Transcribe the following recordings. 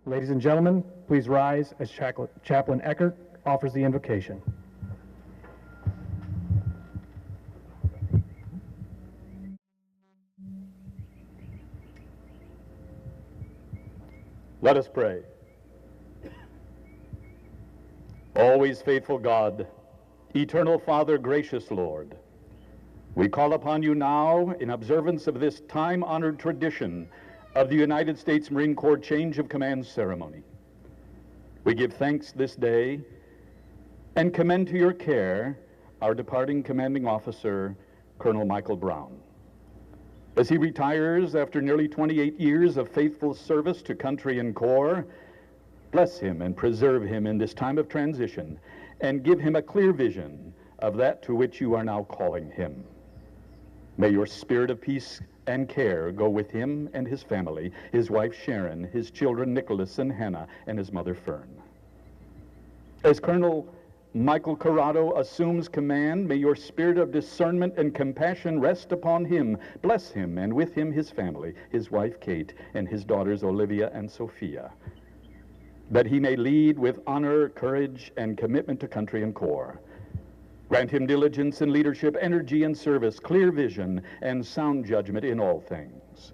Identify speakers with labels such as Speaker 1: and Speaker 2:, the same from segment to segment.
Speaker 1: Ladies and gentlemen, please rise as Chaplain Eckert offers the invocation.
Speaker 2: Let us pray. Always faithful God, eternal Father, gracious Lord, we call upon you now in observance of this time-honored tradition of the United States Marine Corps Change of Command ceremony. We give thanks this day and commend to your care our departing commanding officer, Colonel Michael Brown. As he retires after nearly 28 years of faithful service to country and corps, bless him and preserve him in this time of transition and give him a clear vision of that to which you are now calling him. May your spirit of peace and care go with him and his family, his wife Sharon, his children Nicholas and Hannah, and his mother Fern. As Colonel Michael Corrado assumes command, may your spirit of discernment and compassion rest upon him. Bless him, and with him his family, his wife Kate, and his daughters Olivia and Sophia, that he may lead with honor, courage, and commitment to country and corps. Grant him diligence in leadership, energy in service, clear vision, and sound judgment in all things.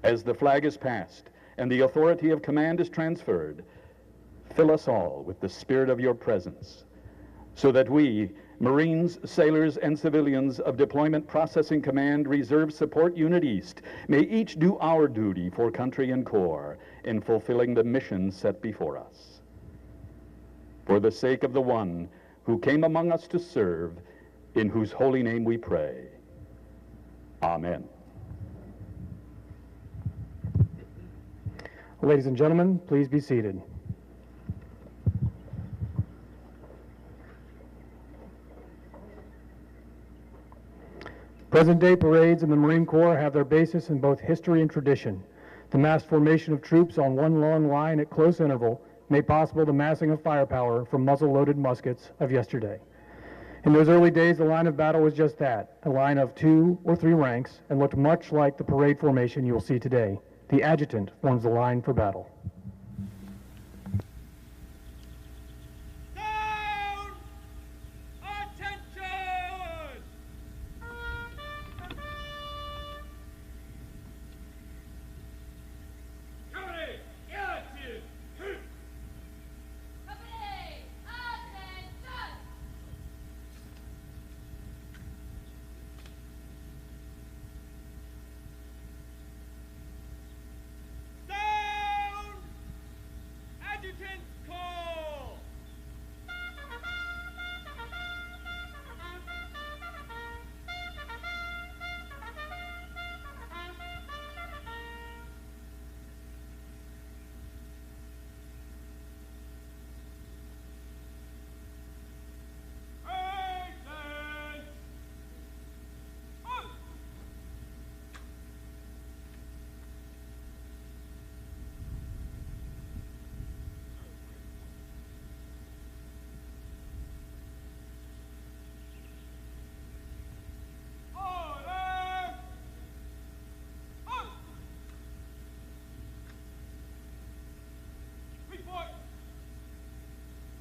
Speaker 2: As the flag is passed and the authority of command is transferred, fill us all with the spirit of your presence, so that we, Marines, sailors, and civilians of Deployment Processing Command, Reserve Support Unit East, may each do our duty for country and corps in fulfilling the mission set before us. For the sake of the one who came among us to serve, in whose holy name we pray. Amen.
Speaker 1: Ladies and gentlemen, please be seated. Present-day parades in the Marine Corps have their basis in both history and tradition. The massed formation of troops on one long line at close interval made possible the massing of firepower from muzzle-loaded muskets of yesterday. In those early days, the line of battle was just that, a line of 2 or 3 ranks, and looked much like the parade formation you will see today. The adjutant forms the line for battle.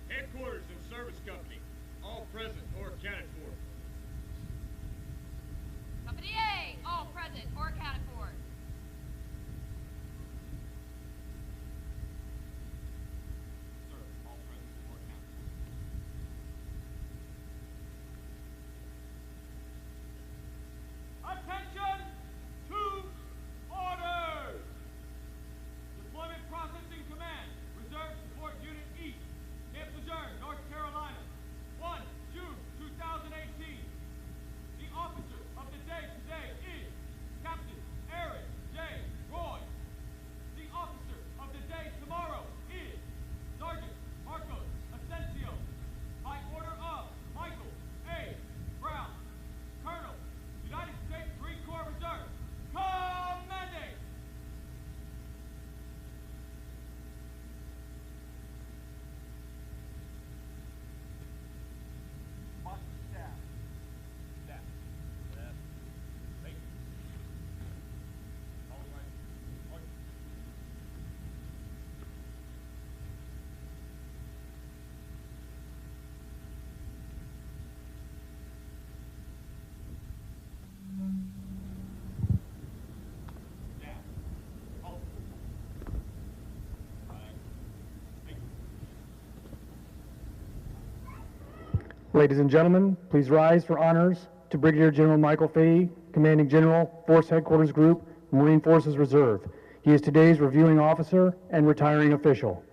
Speaker 3: Headquarters and service company, all present or accounted for.
Speaker 4: Company A, all present or accounted for.
Speaker 3: Sir, all present or accounted for. Attention! Troops! Orders! Deployment Processing Command, Reserve Support Unit East, Lejeune, North Carolina, 1 June 2008.
Speaker 1: Ladies and gentlemen, please rise for honors to Brigadier General Michael Fahey, Commanding General, Force Headquarters Group, Marine Forces Reserve. He is today's reviewing officer and retiring official.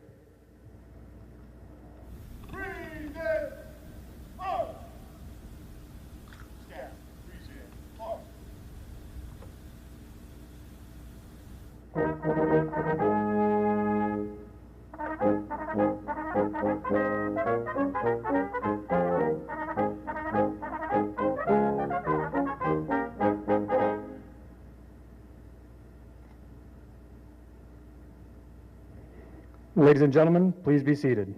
Speaker 1: Ladies and gentlemen, please be seated.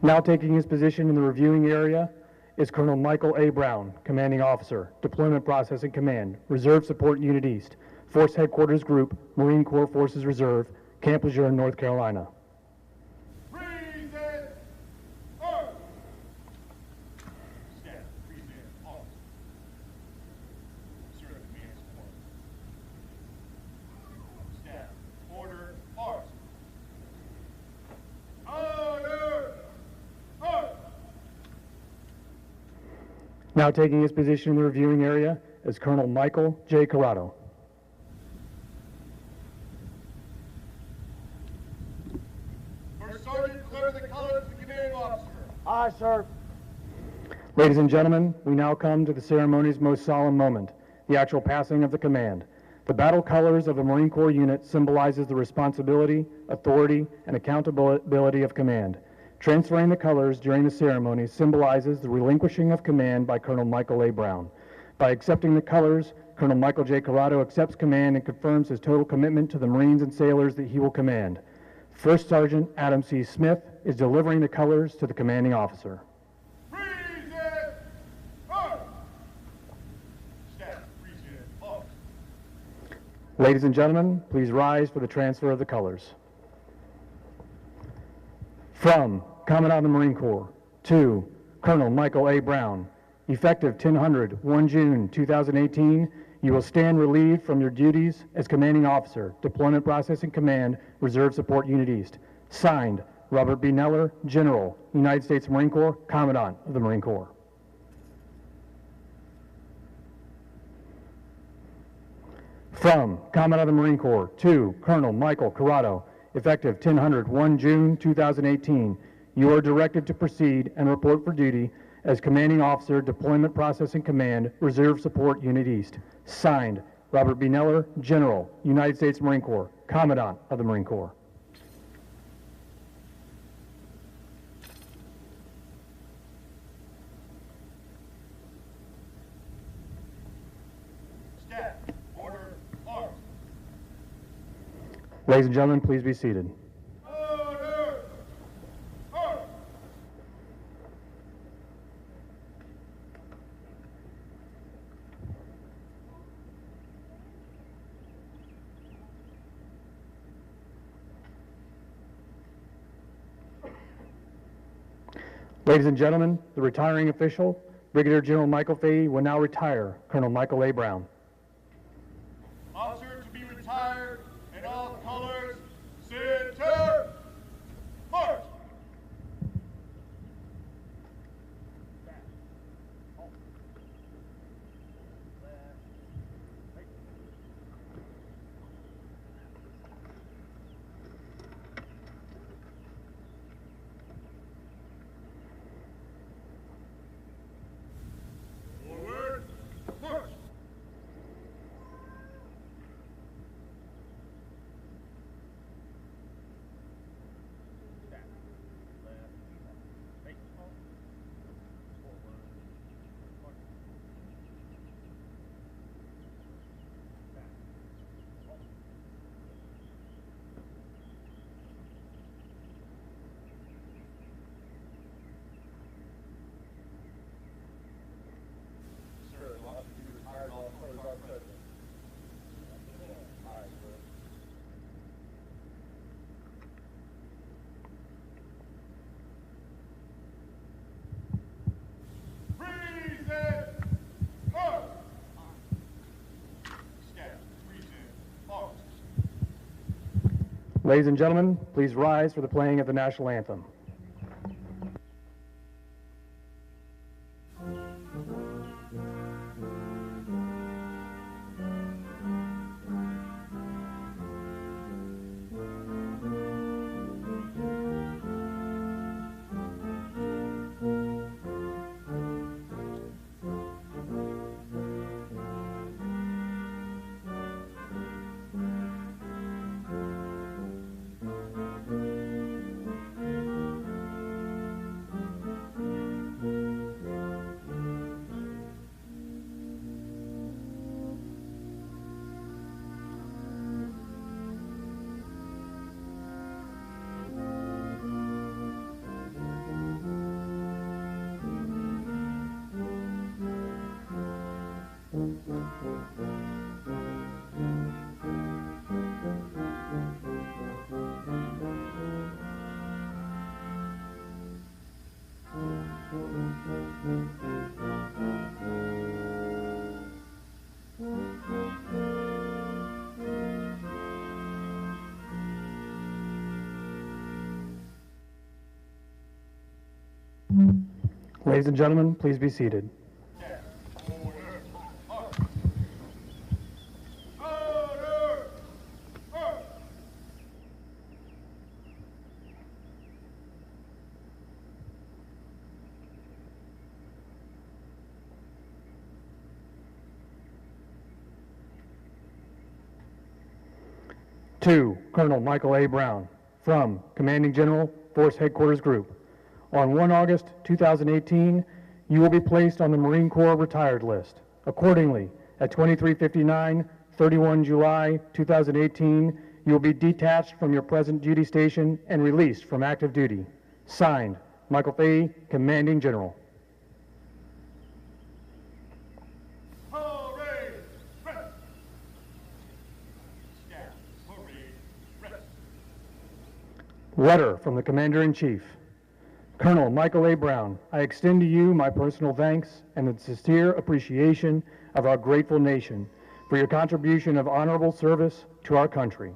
Speaker 1: Now taking his position in the reviewing area is Colonel Michael A. Brown, Commanding Officer, Deployment Processing Command, Reserve Support Unit East, Force Headquarters Group, Marine Corps Forces Reserve, Camp Lejeune, North Carolina. Now taking his position in the reviewing area is Colonel Michael J. Corrado.
Speaker 3: First Sergeant, declare the colors of the commanding officer.
Speaker 5: Aye, sir.
Speaker 1: Ladies and gentlemen, we now come to the ceremony's most solemn moment, the actual passing of the command. The battle colors of the Marine Corps unit symbolizes the responsibility, authority, and accountability of command. Transferring the colors during the ceremony symbolizes the relinquishing of command by Colonel Michael A. Brown. By accepting the colors, Colonel Michael J. Corrado accepts command and confirms his total commitment to the Marines and sailors that he will command. First Sergeant Adam C. Smith is delivering the colors to the commanding officer. Ladies and gentlemen, please rise for the transfer of the colors. From Commandant of the Marine Corps to Colonel Michael A. Brown, effective 1 June 2018, you will stand relieved from your duties as Commanding Officer, Deployment Processing Command, Reserve Support Unit East. Signed, Robert B. Neller, General, United States Marine Corps, Commandant of the Marine Corps. From Commandant of the Marine Corps to Colonel Michael Corrado, effective 1 June 2018, you are directed to proceed and report for duty as Commanding Officer, Deployment Processing Command, Reserve Support Unit East. Signed, Robert B. Neller, General, United States Marine Corps, Commandant of the Marine Corps.
Speaker 3: Staff, order, arms.
Speaker 1: Ladies and gentlemen, please be seated.
Speaker 3: Order, arms.
Speaker 1: Ladies and gentlemen, the retiring official, Brigadier General Michael Fahey, will now retire Colonel Michael A. Brown.
Speaker 3: Officer to be retired and all colors, center, march. Forward, march.
Speaker 1: Ladies and gentlemen, please rise for the playing of the national anthem. Ladies and gentlemen, please be seated. To Colonel Michael A. Brown, from Commanding General, Force Headquarters Group. On 1 August 2018, you will be placed on the Marine Corps retired list. Accordingly, at 23:59, 31 July 2018, you will be detached from your present duty station and released from active duty. Signed, Michael Fahey, Commanding General. Letter from the Commander-in-Chief. Colonel Michael A. Brown, I extend to you my personal thanks and the sincere appreciation of our grateful nation for your contribution of honorable service to our country.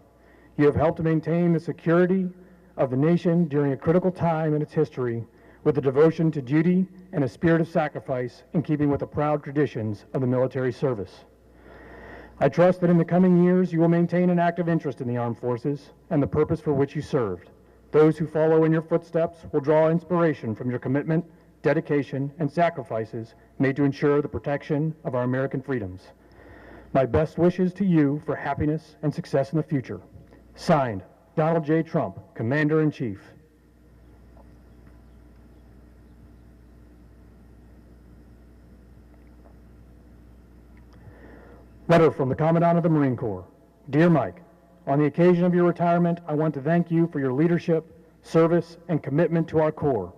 Speaker 1: You have helped to maintain the security of the nation during a critical time in its history with a devotion to duty and a spirit of sacrifice in keeping with the proud traditions of the military service. I trust that in the coming years you will maintain an active interest in the armed forces and the purpose for which you served. Those who follow in your footsteps will draw inspiration from your commitment, dedication, and sacrifices made to ensure the protection of our American freedoms. My best wishes to you for happiness and success in the future. Signed, Donald J. Trump, Commander-in-Chief. Letter from the Commandant of the Marine Corps. Dear Mike, on the occasion of your retirement, I want to thank you for your leadership, service, and commitment to our Corps.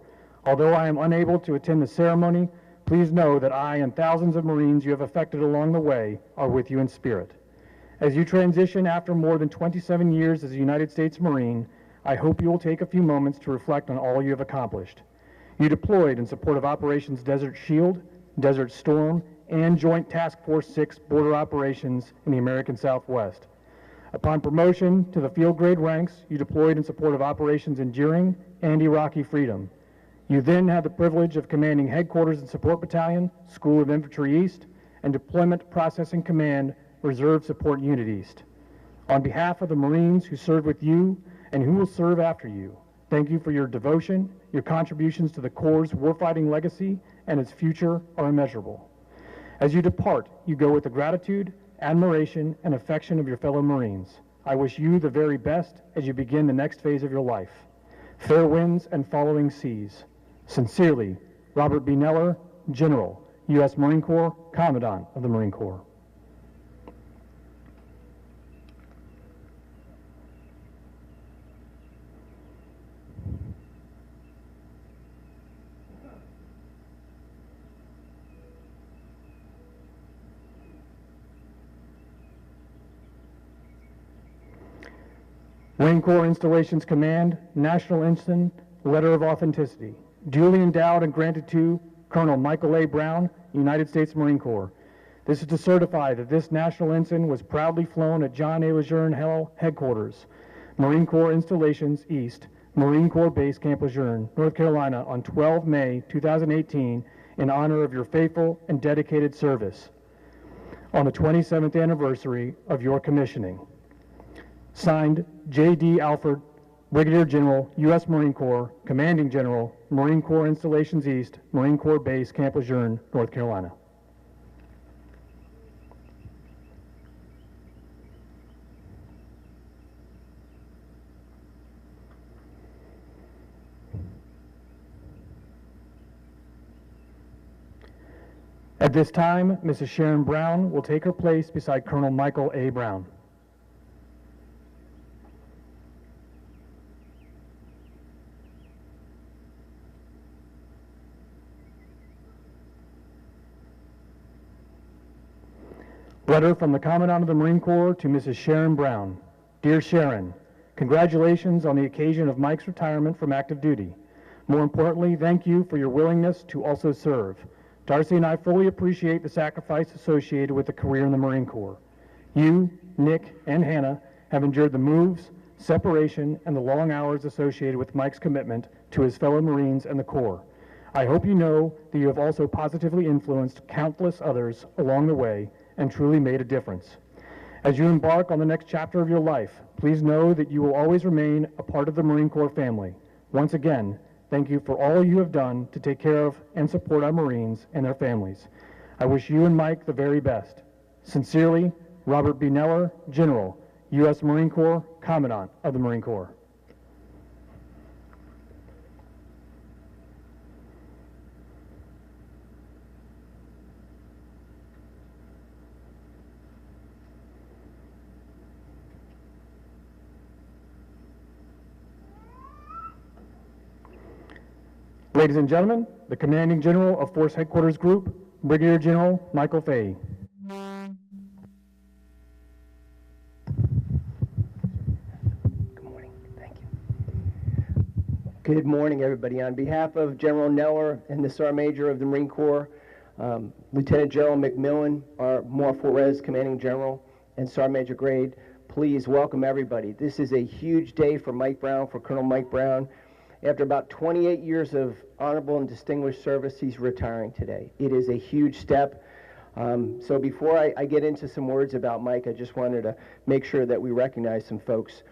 Speaker 1: Although I am unable to attend the ceremony, please know that I and thousands of Marines you have affected along the way are with you in spirit. As you transition after more than 27 years as a United States Marine, I hope you will take a few moments to reflect on all you have accomplished. You deployed in support of Operations Desert Shield, Desert Storm, and Joint Task Force 6 border operations in the American Southwest. Upon promotion to the field grade ranks, you deployed in support of Operations Enduring and Iraqi Freedom. You then had the privilege of commanding Headquarters and Support Battalion, School of Infantry East, and Deployment Processing Command, Reserve Support Unit East. On behalf of the Marines who served with you and who will serve after you, thank you for your devotion. Your contributions to the Corps' warfighting legacy and its future are immeasurable. As you depart, you go with the gratitude, admiration, and affection of your fellow Marines. I wish you the very best as you begin the next phase of your life. Fair winds and following seas. Sincerely, Robert B. Neller, General, U.S. Marine Corps, Commandant of the Marine Corps. Marine Corps Installations Command, National Ensign, Letter of Authenticity, duly endowed and granted to Colonel Michael A. Brown, United States Marine Corps. This is to certify that this National Ensign was proudly flown at John A. Lejeune Headquarters Marine Corps Installations East, Marine Corps Base Camp Lejeune, North Carolina on 12 May 2018 in honor of your faithful and dedicated service on the 27th anniversary of your commissioning. Signed, J.D. Alford, Brigadier General, U.S. Marine Corps, Commanding General, Marine Corps Installations East, Marine Corps Base Camp Lejeune, North Carolina. At this time, Mrs. Sharon Brown will take her place beside Colonel Michael A. Brown. Letter from the Commandant of the Marine Corps to Mrs. Sharon Brown. Dear Sharon, congratulations on the occasion of Mike's retirement from active duty. More importantly, thank you for your willingness to also serve. Darcy and I fully appreciate the sacrifice associated with a career in the Marine Corps. You, Nick, and Hannah have endured the moves, separation, and the long hours associated with Mike's commitment to his fellow Marines and the Corps. I hope you know that you have also positively influenced countless others along the way and truly made a difference. As you embark on the next chapter of your life, please know that you will always remain a part of the Marine Corps family. Once again, thank you for all you have done to take care of and support our Marines and their families. I wish you and Mike the very best. Sincerely, Robert B. Neller, General, U.S. Marine Corps, Commandant of the Marine Corps. Ladies and gentlemen, the Commanding General of Force Headquarters Group, Brigadier General Michael Fahey.
Speaker 5: Good morning. Thank you. Good morning, everybody. On behalf of General Neller and the Sergeant Major of the Marine Corps, Lieutenant General McMillan, our Flores Commanding General, and Sergeant Major Grade, please welcome everybody. This is a huge day for Mike Brown, for Colonel Mike Brown. After about 28 years of honorable and distinguished service, he's retiring today. It is a huge step. So before I get into some words about Mike, I just wanted to make sure that we recognize some folks.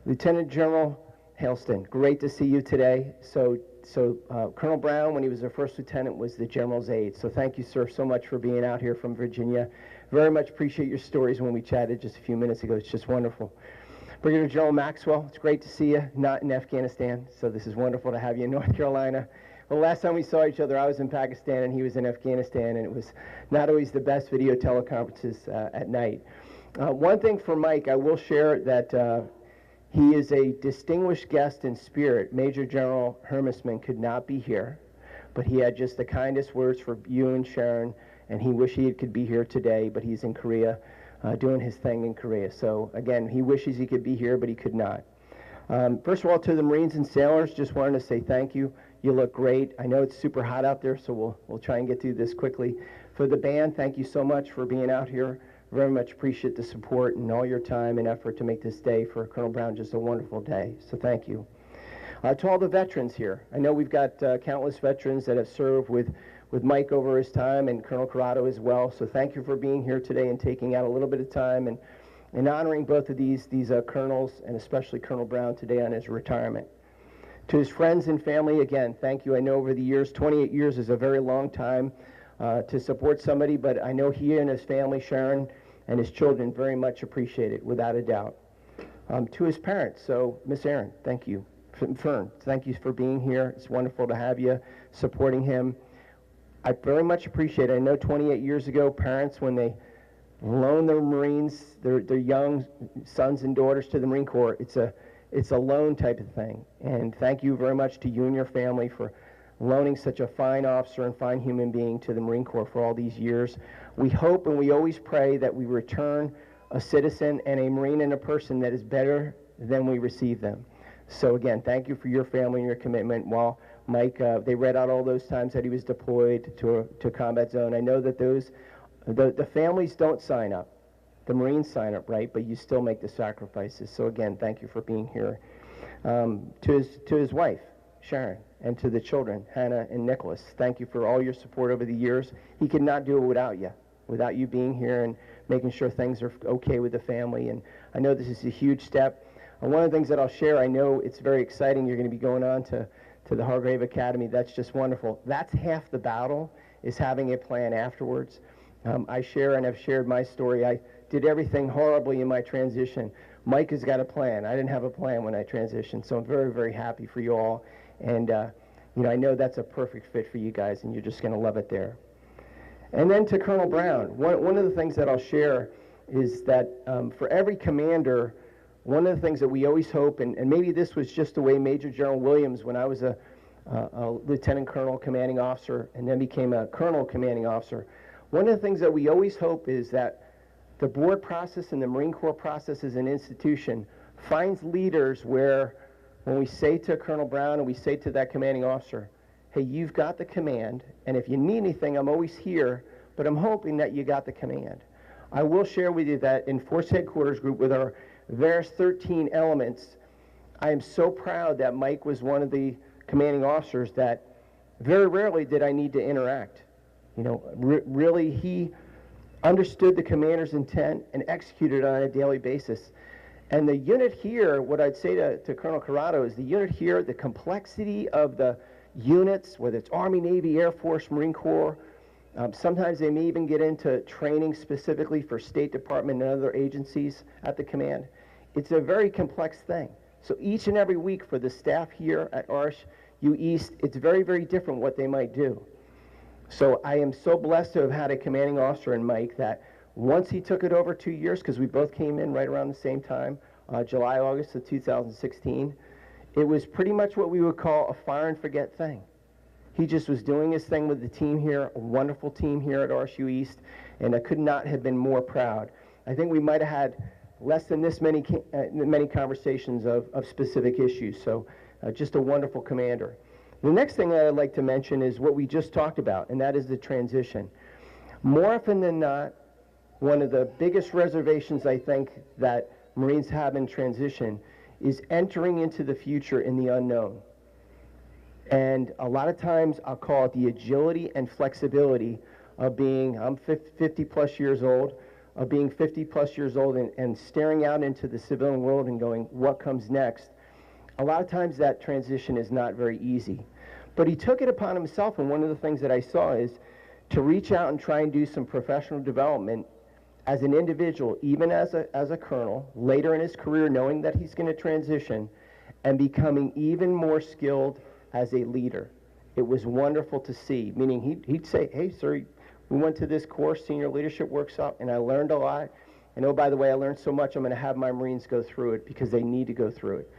Speaker 5: Lieutenant General Hailston, great to see you today. Colonel Brown, when he was a first lieutenant, was the general's aide. So thank you, sir, so much for being out here from Virginia. Very much appreciate your stories when we chatted just a few minutes ago. It's just wonderful. Brigadier General Maxwell, it's great to see you, not in Afghanistan, so this is wonderful to have you in North Carolina. The last time we saw each other, I was in Pakistan and he was in Afghanistan, and it was not always the best video teleconferences at night. One thing for Mike, I will share that he is a distinguished guest in spirit. Major General Hermisman could not be here, but he had just the kindest words for you and Sharon, and he wished he could be here today, but he's in Korea. Doing his thing in Korea. So again, he wishes he could be here, but he could not. First of all, to the Marines and sailors, just wanted to say thank you. You look great. I know it's super hot out there, so we'll try and get through this quickly. For the band, thank you so much for being out here. Very much appreciate the support and all your time and effort to make this day for Colonel Brown just a wonderful day. So thank you. To all the veterans here, I know we've got countless veterans that have served with Mike over his time, and Colonel Corrado as well. So thank you for being here today and taking out a little bit of time and honoring both of these colonels, and especially Colonel Brown today on his retirement. To his friends and family, again, thank you. I know over the years, 28 years is a very long time to support somebody, but I know he and his family, Sharon, and his children very much appreciate it, without a doubt. To his parents, so Miss Erin, thank you. Fern, thank you for being here. It's wonderful to have you supporting him. I very much appreciate it. I know 28 years ago, parents, when they loan their Marines, their young sons and daughters to the Marine Corps, it's a loan type of thing. And thank you very much to you and your family for loaning such a fine officer and fine human being to the Marine Corps for all these years. We hope and we always pray that we return a citizen and a Marine and a person that is better than we receive them. So again, thank you for your family and your commitment. While Mike, they read out all those times that he was deployed to a combat zone. I know that the families don't sign up. the Marines sign up, right? But you still make the sacrifices. So again, thank you for being here. To his wife, Sharon, and to the children, Hannah and Nicholas, thank you for all your support over the years. He could not do it without you being here and making sure things are okay with the family. And I know this is a huge step. And one of the things that I'll share, I know it's very exciting. You're going to be going on to the Hargrave Academy. That's just wonderful. That's half the battle, is having a plan afterwards. I share and have shared my story. I did everything horribly in my transition. Mike has got a plan. I didn't have a plan when I transitioned, so I'm very, very happy for you all. And you know, I know that's a perfect fit for you guys, and you're just going to love it there. And then to Colonel Brown, one of the things that I'll share is that for every commander, one of the things that we always hope, and maybe this was just the way Major General Williams, when I was a Lieutenant Colonel commanding officer and then became a Colonel commanding officer, one of the things that we always hope is that the board process and the Marine Corps process as an institution finds leaders where, when we say to Colonel Brown and we say to that commanding officer, hey, you've got the command, and if you need anything, I'm always here, but I'm hoping that you got the command. I will share with you that in Force Headquarters Group with our various 13 elements, I am so proud that Mike was one of the commanding officers that very rarely did I need to interact. You know, really, he understood the commander's intent and executed on a daily basis. And the unit here, what I'd say to Colonel Corrado is the unit here, the complexity of the units, whether it's Army, Navy, Air Force, Marine Corps, sometimes they may even get into training specifically for State Department and other agencies at the command. It's a very complex thing. So each and every week for the staff here at RSU-EAST, it's very, very different what they might do. So I am so blessed to have had a commanding officer in Mike that once he took it over 2 years, because we both came in right around the same time, July, August of 2016, it was pretty much what we would call a fire and forget thing. He just was doing his thing with the team here, a wonderful team here at RSU-EAST, and I could not have been more proud. I think we might have had less than this many conversations of specific issues, so just a wonderful commander. The next thing that I'd like to mention is what we just talked about, and that is the transition. More often than not, one of the biggest reservations I think that Marines have in transition is entering into the future in the unknown. And a lot of times I'll call it the agility and flexibility of being, I'm 50 plus years old, of being 50 plus years old and staring out into the civilian world and going, what comes next? A lot of times that transition is not very easy. But he took it upon himself, and one of the things that I saw is to reach out and try and do some professional development as an individual, even as a colonel, later in his career, knowing that he's going to transition, and becoming even more skilled as a leader. It was wonderful to see, meaning he'd say, hey, sir, we went to this course, senior leadership workshop, and I learned a lot. And oh, by the way, I learned so much, I'm going to have my Marines go through it because they need to go through it.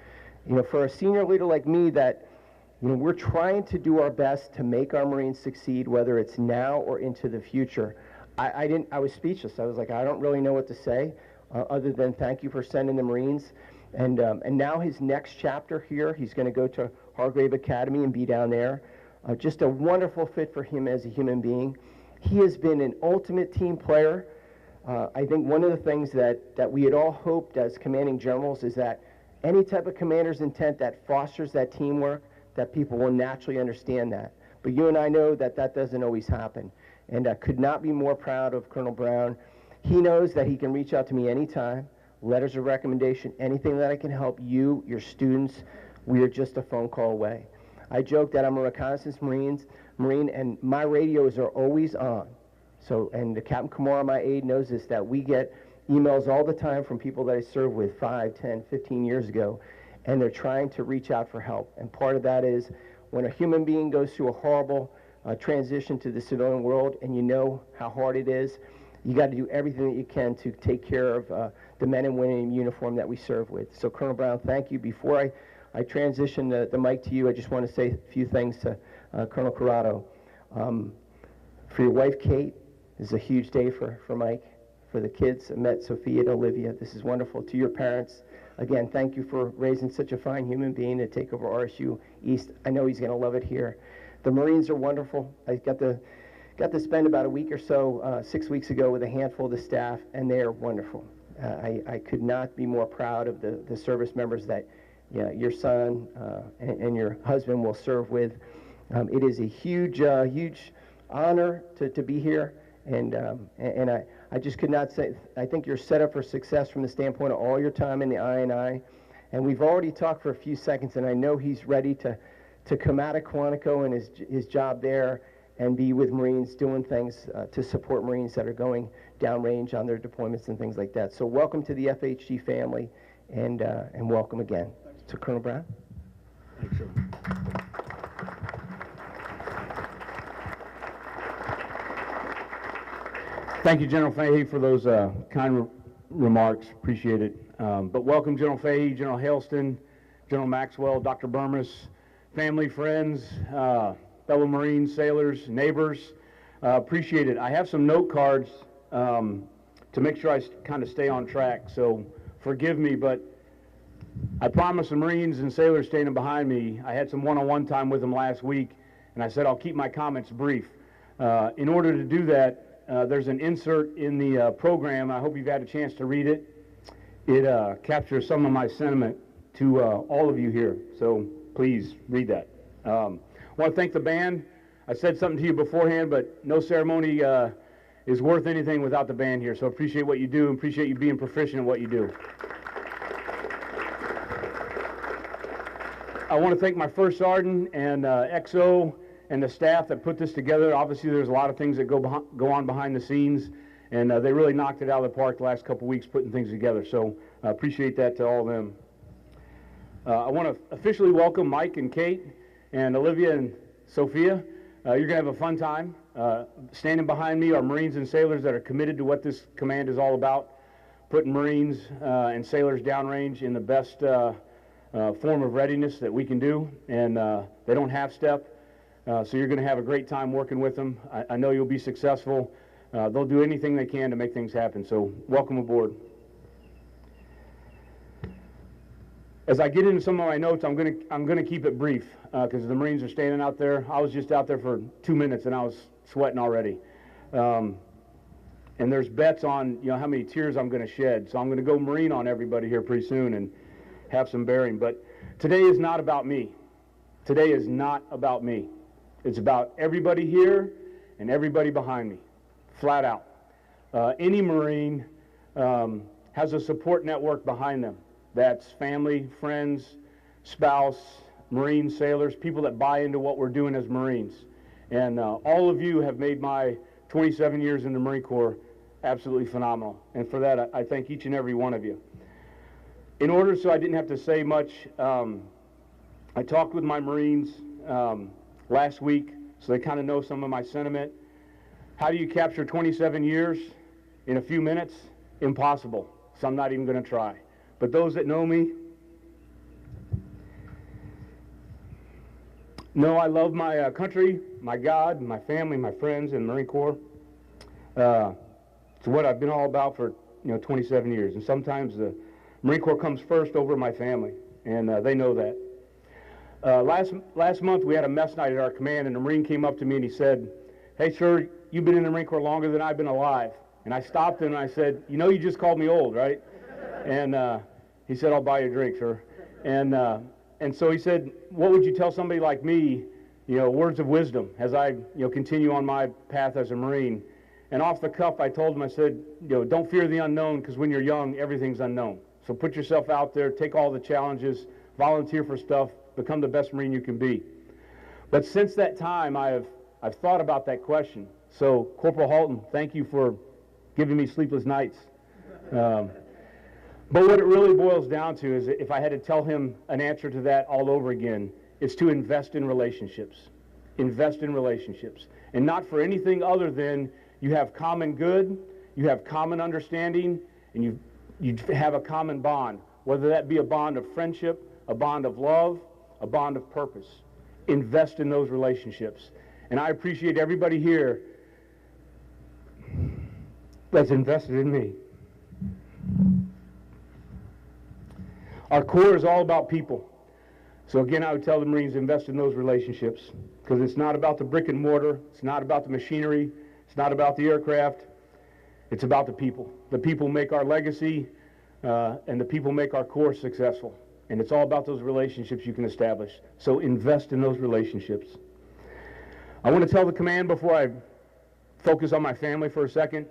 Speaker 5: You know, for a senior leader like me that, you know, we're trying to do our best to make our Marines succeed, whether it's now or into the future. I was speechless. I was like, I don't really know what to say other than thank you for sending the Marines. And now his next chapter here, he's going to go to Hargrave Academy and be down there. Just a wonderful fit for him as a human being. He has been an ultimate team player. I think one of the things that we had all hoped as commanding generals is that any type of commander's intent that fosters that teamwork, that people will naturally understand that. But you and I know that that doesn't always happen. And I could not be more proud of Colonel Brown. He knows that he can reach out to me anytime, letters of recommendation, anything that I can help you, your students, we are just a phone call away. I joke that I'm a reconnaissance Marine, and my radios are always on. So, and Captain Kamara, my aide, knows this, that we get emails all the time from people that I served with 5, 10, 15 years ago, and they're trying to reach out for help. And part of that is when a human being goes through a horrible transition to the civilian world, and you know how hard it is, you got to do everything that you can to take care of the men and women in uniform that we serve with. So Colonel Brown, thank you. Before I transition the mic to you, I just want to say a few things to Colonel Corrado. For your wife, Kate, this is a huge day for Mike. For the kids, I met Sophia and Olivia. This is wonderful. To your parents, again, thank you for raising such a fine human being to take over RSU-EAST. I know he's going to love it here. The Marines are wonderful. I got to got to spend about a week or so 6 weeks ago with a handful of the staff, and they are wonderful. I could not be more proud of the service members that your son and your husband will serve with. It is a huge, huge honor to be here, and I just could not say, I think you're set up for success from the standpoint of all your time in the I&I, and we've already talked for a few seconds, and I know he's ready to come out of Quantico and his job there and be with Marines doing things to support Marines that are going downrange on their deployments and things like that. So welcome to the FHG family, and welcome again. So Colonel Brown.
Speaker 6: Thanks, sir. Thank you, General Fahey, for those kind remarks. Appreciate it. But welcome, General Fahey, General Hailston, General Maxwell, Dr. Burmis, family, friends, fellow Marines, sailors, neighbors. Appreciate it. I have some note cards to make sure I kind of stay on track, so forgive me, but I promised the Marines and sailors standing behind me, I had some one-on-one time with them last week, and I said I'll keep my comments brief. In order to do that, there's an insert in the program. I hope you've had a chance to read it. It captures some of my sentiment to all of you here, so please read that. I want to thank the band. I said something to you beforehand, but no ceremony is worth anything without the band here, so appreciate what you do and appreciate you being proficient in what you do. I want to thank my first sergeant and XO and the staff that put this together. Obviously, there's a lot of things that go on behind the scenes, and they really knocked it out of the park the last couple weeks putting things together, so I appreciate that to all of them. I want to officially welcome Mike and Kate and Olivia and Sophia. You're going to have a fun time. Standing behind me are Marines and sailors that are committed to what this command is all about, putting Marines and sailors downrange in the best form of readiness that we can do, and they don't half-step, so you're going to have a great time working with them. I know you'll be successful. They'll do anything they can to make things happen, so welcome aboard. As I get into some of my notes, I'm going to keep it brief because the Marines are standing out there. I was just out there for 2 minutes and I was sweating already. And there's bets on how many tears I'm going to shed. So I'm going to go Marine on everybody here pretty soon and have some bearing. But today is not about me. Today is not about me. It's about everybody here and everybody behind me, flat out. Any Marine has a support network behind them. That's family, friends, spouse, Marines, sailors, people that buy into what we're doing as Marines. And all of you have made my 27 years in the Marine Corps absolutely phenomenal. And for that, I thank each and every one of you. In order so I didn't have to say much, I talked with my Marines last week, so they kind of know some of my sentiment. How do you capture 27 years in a few minutes? Impossible. So I'm not even going to try. But those that know me know I love my country, my God, my family, my friends, and the Marine Corps. It's what I've been all about for 27 years. And sometimes the Marine Corps comes first over my family, and they know that. Last month we had a mess night at our command, and a Marine came up to me and he said, "Hey, sir, you've been in the Marine Corps longer than I've been alive." And I stopped him and I said, "You just called me old, right?" And he said, "I'll buy you a drink, sir." And so he said, "What would you tell somebody like me, words of wisdom as I, continue on my path as a Marine?" And off the cuff, I told him, I said, "Don't fear the unknown, because when you're young, everything's unknown. So put yourself out there, take all the challenges, volunteer for stuff, become the best Marine you can be." But since that time, I've thought about that question. So Corporal Halton, thank you for giving me sleepless nights. But what it really boils down to is, if I had to tell him an answer to that all over again, it's to invest in relationships. Invest in relationships. And not for anything other than you have common good, you have common understanding, and you have a common bond, whether that be a bond of friendship, a bond of love, a bond of purpose. Invest in those relationships. And I appreciate everybody here that's invested in me. Our Corps is all about people. So again, I would tell the Marines, invest in those relationships, because it's not about the brick and mortar, it's not about the machinery, it's not about the aircraft, it's about the people. The people make our legacy, and the people make our Corps successful. And it's all about those relationships you can establish. So invest in those relationships. I want to tell the command before I focus on my family for a second.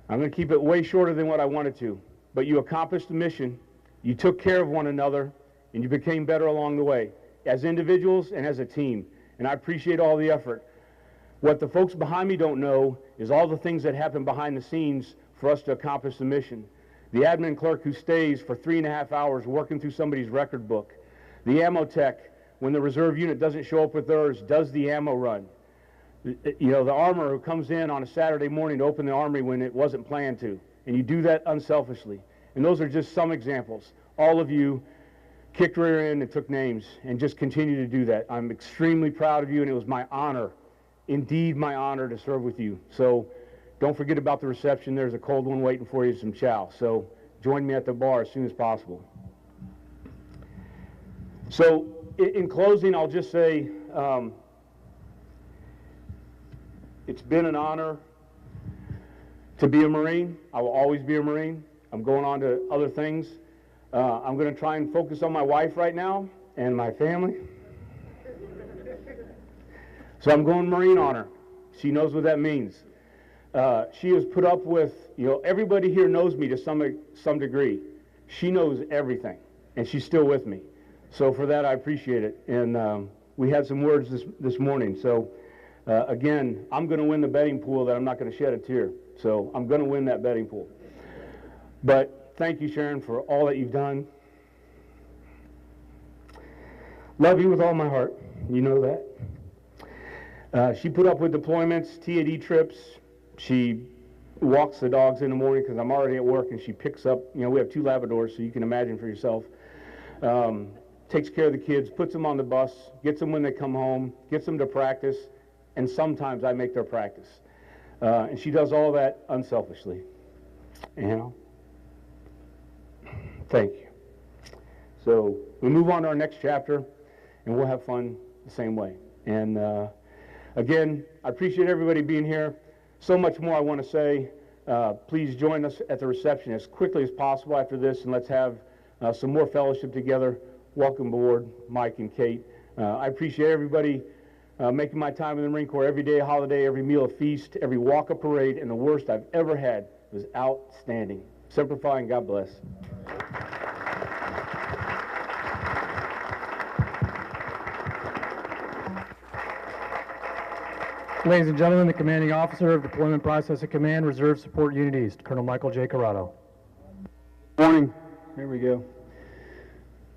Speaker 6: I'm going to keep it way shorter than what I wanted to. But you accomplished the mission, you took care of one another, and you became better along the way, as individuals and as a team. And I appreciate all the effort. What the folks behind me don't know is all the things that happen behind the scenes for us to accomplish the mission. The admin clerk who stays for 3.5 hours working through somebody's record book. The ammo tech, when the reserve unit doesn't show up with theirs, does the ammo run. You know, the armorer who comes in on a Saturday morning to open the armory when it wasn't planned to. And you do that unselfishly. And those are just some examples. All of you kicked rear end and took names, and just continue to do that. I'm extremely proud of you, and it was my honor, indeed my honor, to serve with you. So don't forget about the reception. There's a cold one waiting for you, some chow. So join me at the bar as soon as possible. So in closing, I'll just say it's been an honor to be a Marine. I will always be a Marine. I'm going on to other things. I'm going to try and focus on my wife right now and my family. So I'm going Marine on her. She knows what that means. She has put up with, you know, everybody here knows me to some degree. She knows everything, and she's still with me. So for that, I appreciate it. And we had some words this morning. So again, I'm going to win the betting pool that I'm not going to shed a tear. So I'm going to win that betting pool. But thank you, Sharon, for all that you've done. Love you with all my heart. You know that. She put up with deployments, TAD trips. She walks the dogs in the morning because I'm already at work, and she picks up, you know, we have 2 Labradors, so you can imagine for yourself. Takes care of the kids, puts them on the bus, gets them when they come home, gets them to practice, and sometimes I make their practice. And she does all that unselfishly. You know? Thank you. So we move on to our next chapter, and we'll have fun the same way. And again, I appreciate everybody being here. So much more I want to say. Please join us at the reception as quickly as possible after this, and let's have some more fellowship together. Welcome aboard, Mike and Kate. I appreciate everybody making my time in the Marine Corps every day a holiday, every meal a feast, every walk a parade, and the worst I've ever had was outstanding. Semper Fi, and God bless.
Speaker 1: Ladies and gentlemen, the commanding officer of Deployment Processing Command, Reserve Support Unit East, Colonel Michael J. Corrado.
Speaker 7: Morning. Here we go.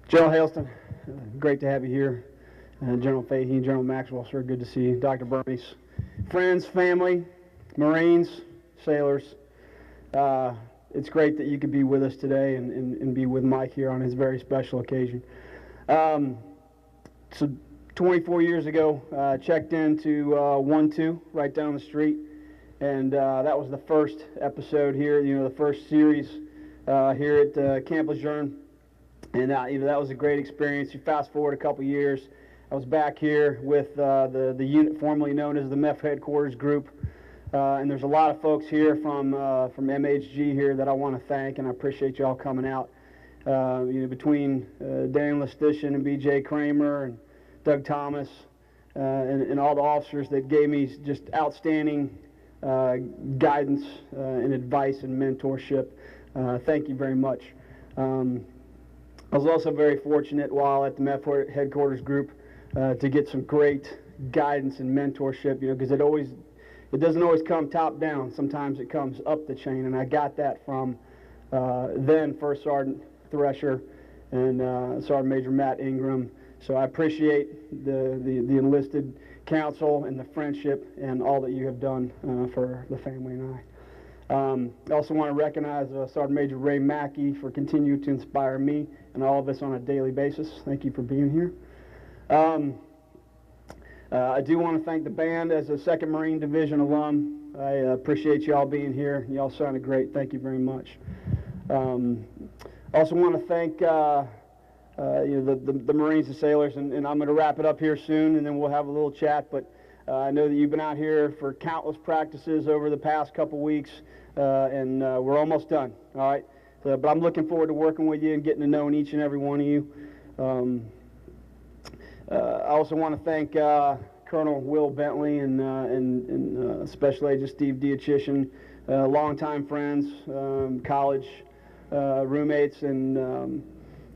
Speaker 7: General Hailston, great to have you here. General Fahey, General Maxwell, sir, good to see you. Dr. Bernice, friends, family, Marines, sailors. It's great that you could be with us today and be with Mike here on his very special occasion. So 24 years ago, checked into 1-2 right down the street, and that was the first episode here, you know, the first series here at Camp Lejeune, and you know, that was a great experience. You fast forward a couple years, I was back here with the unit formerly known as the MEF Headquarters Group, and there's a lot of folks here from MHG here that I want to thank, and I appreciate you all coming out. You know, between Dan Lestishin and B.J. Kramer and Doug Thomas, and all the officers that gave me just outstanding guidance and advice and mentorship. Thank you very much. I was also very fortunate while at the MEF Headquarters Group to get some great guidance and mentorship, you know, because it doesn't always come top down. Sometimes it comes up the chain, and I got that from then First Sergeant Thresher and Sergeant Major Matt Ingram. So I appreciate the enlisted counsel and the friendship and all that you have done for the family and I. I also want to recognize Sergeant Major Ray Mackey for continuing to inspire me and all of us on a daily basis. Thank you for being here. I do want to thank the band as a 2nd Marine Division alum. I appreciate you all being here. You all sounded great. Thank you very much. Also want to thank the Marines and sailors, and I'm going to wrap it up here soon, and then we'll have a little chat. But I know that you've been out here for countless practices over the past couple weeks, and we're almost done. All right, but I'm looking forward to working with you and getting to know each and every one of you. I also want to thank Colonel Will Bentley and Special Agent Steve Dietitian, longtime friends, college roommates, and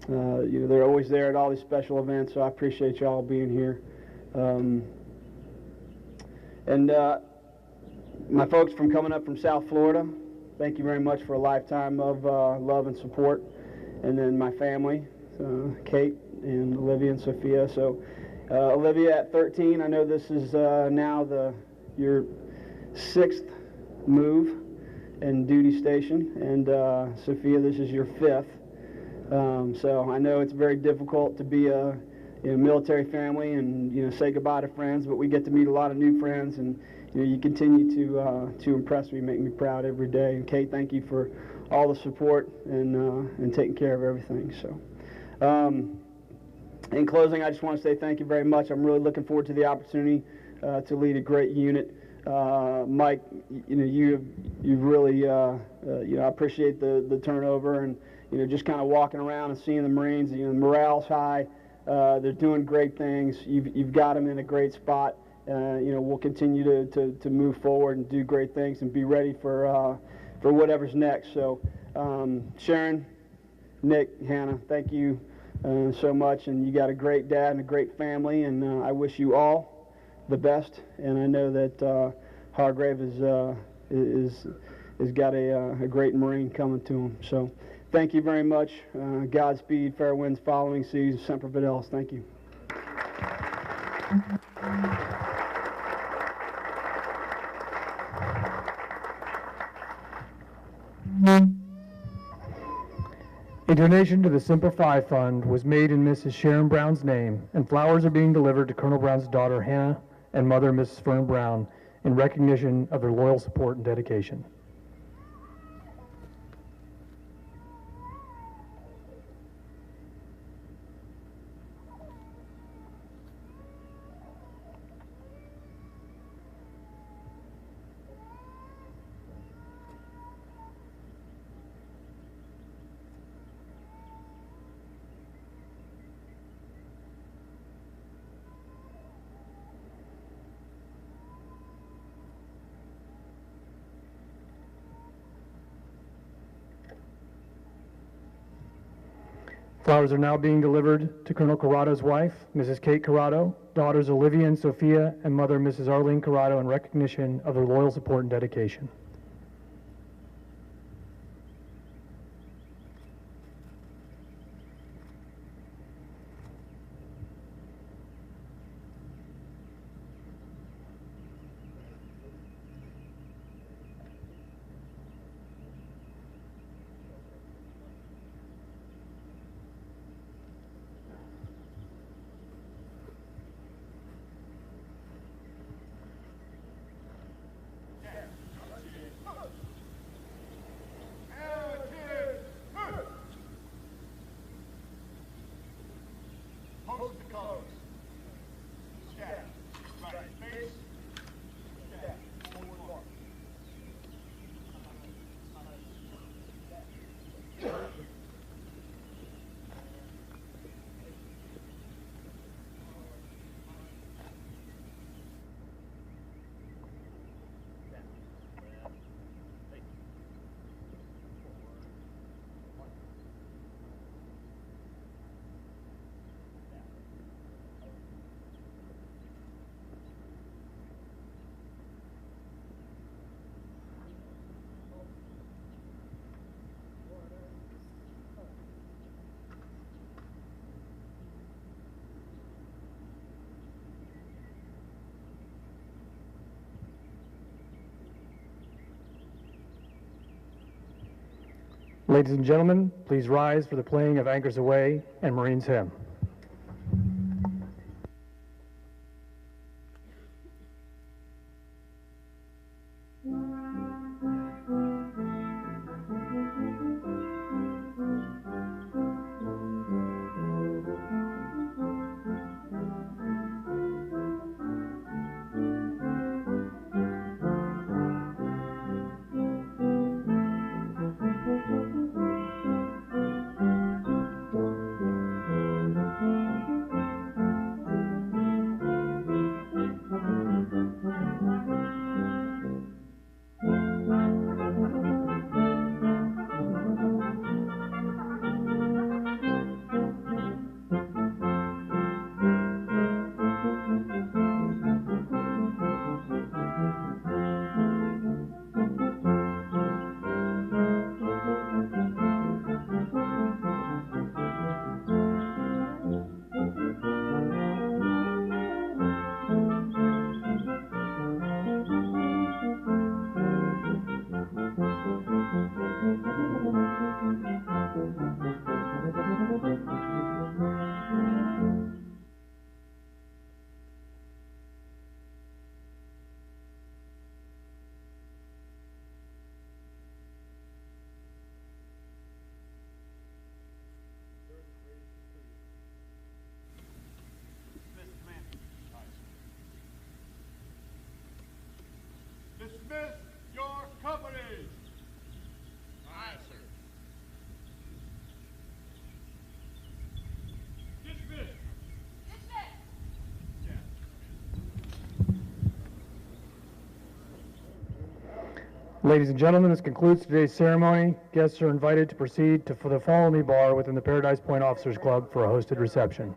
Speaker 7: they're always there at all these special events, so I appreciate y'all being here. And my folks from coming up from South Florida, thank you very much for a lifetime of love and support. And then my family, Kate and Olivia and Sophia. So Olivia at 13, I know this is now your 6th move and duty station, and Sophia, this is your 5th. So I know it's very difficult to be a military family and say goodbye to friends, but we get to meet a lot of new friends, and you continue to impress me, make me proud every day. And Kate, thank you for all the support and taking care of everything. So in closing, I just want to say thank you very much. I'm really looking forward to the opportunity to lead a great unit. Mike, you've really I appreciate the turnover, and just kind of walking around and seeing the Marines. The morale's high. They're doing great things. You've got them in a great spot. We'll continue to move forward and do great things and be ready for whatever's next. So Sharon, Nick, Hannah, thank you so much, and you got a great dad and a great family, and I wish you all the best. And I know that Hargrave is got a great Marine coming to him. So thank you very much. Godspeed, fair winds following seas, Semper Fidelis. Thank you.
Speaker 1: A donation to the Semper Fi Fund was made in Mrs. Sharon Brown's name, and flowers are being delivered to Colonel Brown's daughter, Hannah, and mother, Mrs. Fern Brown, in recognition of their loyal support and dedication. Flowers are now being delivered to Colonel Corrado's wife, Mrs. Kate Corrado, daughters Olivia and Sophia, and mother, Mrs. Arlene Corrado, in recognition of their loyal support and dedication. Ladies and gentlemen, please rise for the playing of Anchors Aweigh and Marines Hymn. Ladies and gentlemen, this concludes today's ceremony. Guests are invited to proceed to the Follow Me Bar within the Paradise Point Officers Club for a hosted reception.